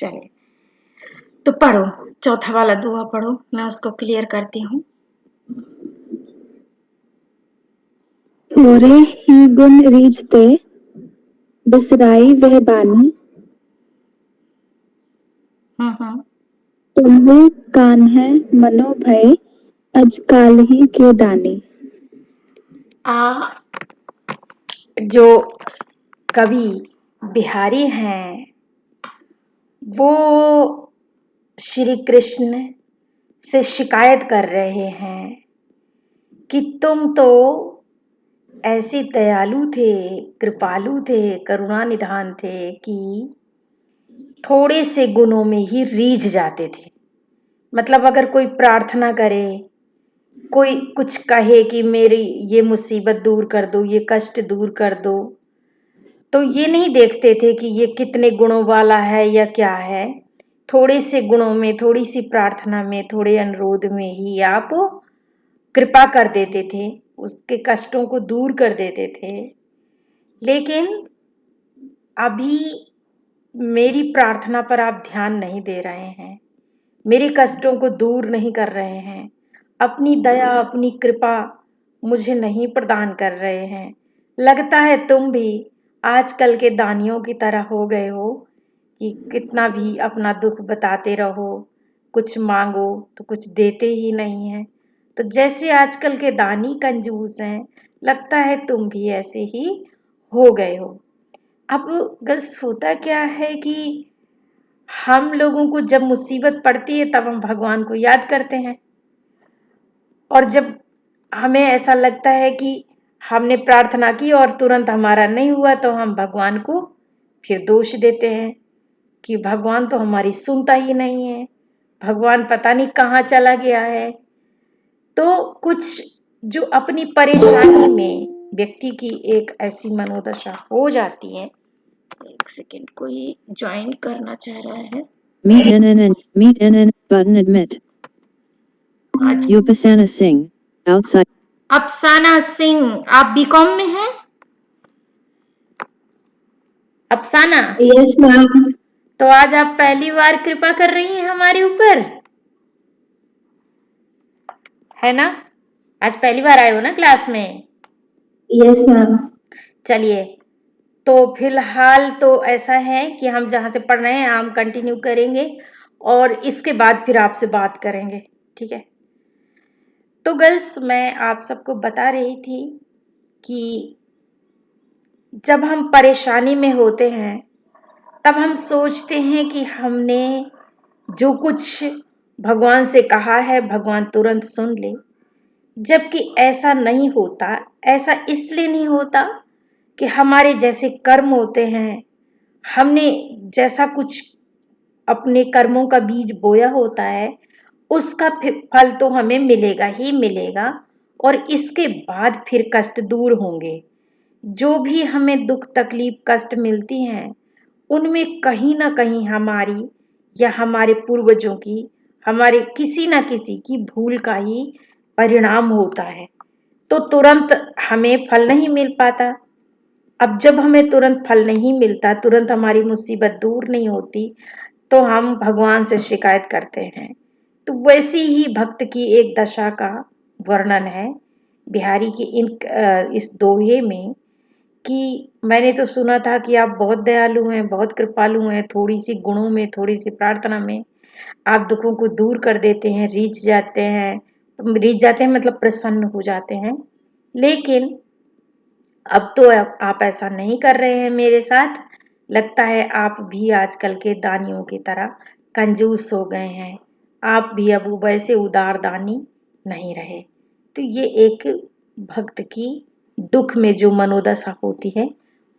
चलिए, तो पढ़ो, चौथा वाला दोहा पढ़ो, मैं उसको क्लियर करती हूँ। थोड़े ही गुण रीझते, बिसराई वह बानी। तुम्हें कान है मनो भय, अजकाल ही के दानी। जो कवि बिहारी हैं वो श्री कृष्ण से शिकायत कर रहे हैं कि तुम तो ऐसे दयालु थे, कृपालु थे, करुणा निधान थे कि थोड़े से गुणों में ही रीझ जाते थे। मतलब अगर कोई प्रार्थना करे, कोई कुछ कहे कि मेरी ये मुसीबत दूर कर दो, ये कष्ट दूर कर दो, तो ये नहीं देखते थे कि ये कितने गुणों वाला है या क्या है। थोड़े से गुणों में, थोड़ी सी प्रार्थना में, थोड़े अनुरोध में ही आप कृपा कर देते थे, उसके कष्टों को दूर कर देते थे। लेकिन अभी मेरी प्रार्थना पर आप ध्यान नहीं दे रहे हैं, मेरे कष्टों को दूर नहीं कर रहे हैं, अपनी दया, अपनी कृपा मुझे नहीं प्रदान कर रहे हैं। लगता है तुम भी आजकल के दानियों की तरह हो गए हो कि कितना भी अपना दुख बताते रहो, कुछ मांगो तो कुछ देते ही नहीं है। तो जैसे आजकल के दानी कंजूस हैं, लगता है तुम भी ऐसे ही हो गए हो। अब बस होता क्या है कि हम लोगों को जब मुसीबत पड़ती है तब हम भगवान को याद करते हैं, और जब हमें ऐसा लगता है कि हमने प्रार्थना की और तुरंत हमारा नहीं हुआ तो हम भगवान को फिर दोष देते हैं कि भगवान तो हमारी सुनता ही नहीं है, भगवान पता नहीं कहाँ चला गया है। तो कुछ जो अपनी परेशानी में व्यक्ति की एक ऐसी मनोदशा हो जाती है। एक सेकेंड, कोई ज्वाइन करना चाह रहा है। Meet NN button admit. Upasana Singh, outside. अफसाना सिंह, आप बीकॉम में हैं? अफसाना, यस मैम। तो आज आप पहली बार कृपा कर रही हैं हमारे ऊपर, है ना? आज पहली बार आए हो ना क्लास में? Yes ma'am. चलिए, तो फिलहाल तो ऐसा है कि हम जहां से पढ़ रहे हैं हम कंटिन्यू करेंगे और इसके बाद फिर आपसे बात करेंगे, ठीक है? तो गर्ल्स, मैं आप सबको बता रही थी कि जब हम परेशानी में होते हैं तब हम सोचते हैं कि हमने जो कुछ भगवान से कहा है भगवान तुरंत सुन ले, जबकि ऐसा नहीं होता। ऐसा इसलिए नहीं होता कि हमारे जैसे कर्म होते हैं, हमने जैसा कुछ अपने कर्मों का बीज बोया होता है उसका फल तो हमें मिलेगा ही मिलेगा, और इसके बाद फिर कष्ट दूर होंगे। जो भी हमें दुख तकलीफ कष्ट मिलती हैं उनमें कहीं ना कहीं हमारी या हमारे पूर्वजों की, हमारे किसी ना किसी की भूल का ही परिणाम होता है। तो तुरंत हमें फल नहीं मिल पाता। अब जब हमें तुरंत फल नहीं मिलता, तुरंत हमारी मुसीबत दूर नहीं होती, तो हम भगवान से शिकायत करते हैं। तो वैसी ही भक्त की एक दशा का वर्णन है बिहारी की इस दोहे में, कि मैंने तो सुना था कि आप बहुत दयालु हैं, बहुत कृपालु हैं, थोड़ी सी गुणों में, थोड़ी सी प्रार्थना में आप दुखों को दूर कर देते हैं, रीझ जाते हैं मतलब प्रसन्न हो जाते हैं। लेकिन अब तो आप ऐसा नहीं कर रहे हैं मेरे साथ। लगता है आप भी आजकल के दानियों की तरह कंजूस हो गए हैं, आप भी अब वैसे उदार दानी नहीं रहे। तो ये एक भक्त की दुख में जो मनोदशा होती है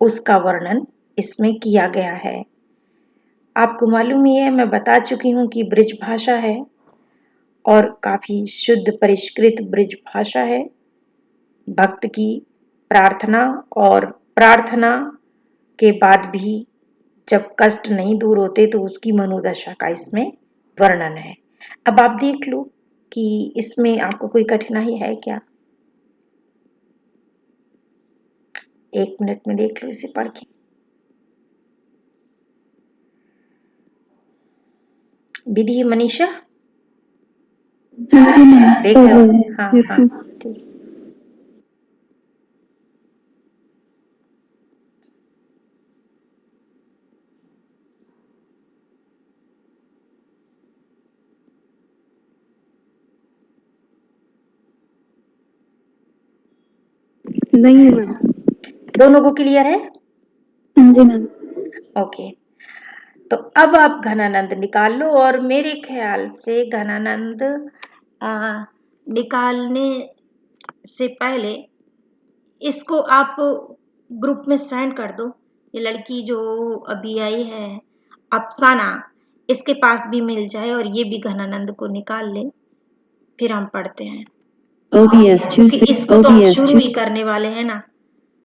उसका वर्णन इसमें किया गया है। आपको मालूम ही है, मैं बता चुकी हूँ कि ब्रिज भाषा है और काफी शुद्ध परिष्कृत ब्रिज भाषा है। भक्त की प्रार्थना और प्रार्थना के बाद भी जब कष्ट नहीं दूर होते तो उसकी मनोदशा का इसमें वर्णन है। अब आप देख लो कि इसमें आपको कोई कठिनाई है क्या? एक मिनट में देख लो इसे पढ़ के। विधि मनीषा हाँ जी मैम, देख कर रहे हो? रहे हैं। हाँ यस हाँ मैम। ठीक। नहीं है मैम। दोनों को क्लियर है? हाँ जी मैम। ओके, तो अब आप घनानंद निकाल लो और मेरे ख्याल से घनानंद निकालने से पहले इसको आप ग्रुप में सेंड कर दो। ये लड़की जो अभी आई है अफसाना, इसके पास भी मिल जाए और ये भी घनानंद को निकाल ले, फिर हम पढ़ते हैं OBS क्योंकि 26 इसको तो हम OBS शुरू 2 ही करने वाले हैं ना।